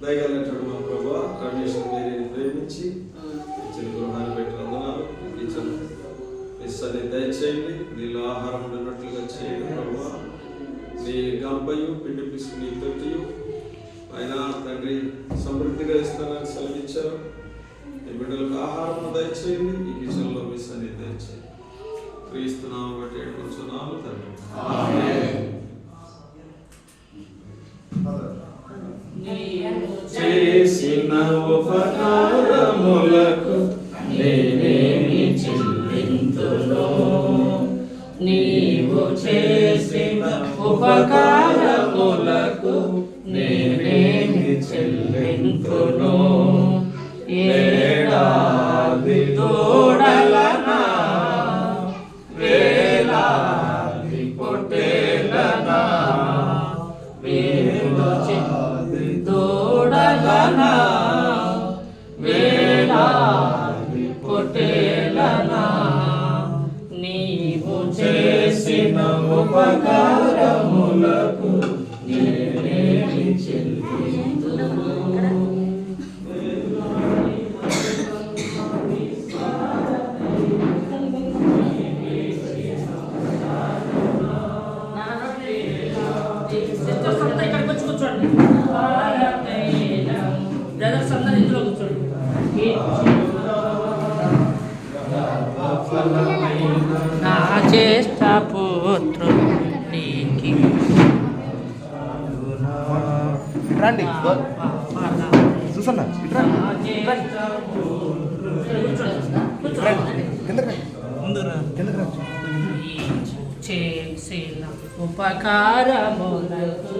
దయగలిగినటువంటి మా ప్రభా కండిషన్ మీరు ప్రేమించి ఇచ్చిన గృహాన్ని పెట్టి వందనాలు ఇచ్చిన ఇస్తాన్ని దయచేయండి నీళ్ళు ఆహారం ఉన్నట్లుగా చేయండి ప్రభా నీ గంపయు పిండి పిసుకు నీ తొట్టియు ఆయన తండ్రి సమృద్ధిగా ఇస్తానని సెలవిచ్చారు నీ బిడ్డలకు ఆహారం దయచేయండి ఈ కిచెన్లో మీ సన్ని దయచేయండి క్రీస్తున్నాము బట్టి ఏడుకొంచున్నాము తండ్రి చేసిన ఉపకారములకు నేనేమి చెల్లింతును నీవు చేసిన ఉపకారములకు నేనేమి చెల్లింతును ఏడాది తోడలనా వేలాది పొట్టేలనా దూడలనా వేలాది పొట్టేలనా నీవు చేసిన ఉపకారములకు నేనేమి చెల్లింతును బ్రదర్స్ అందరూ ఇందులో కూర్చోండి. నా జ్యేష్ఠ పుత్రునికి రండి చూసన్న చేసిన ఉపకారములకు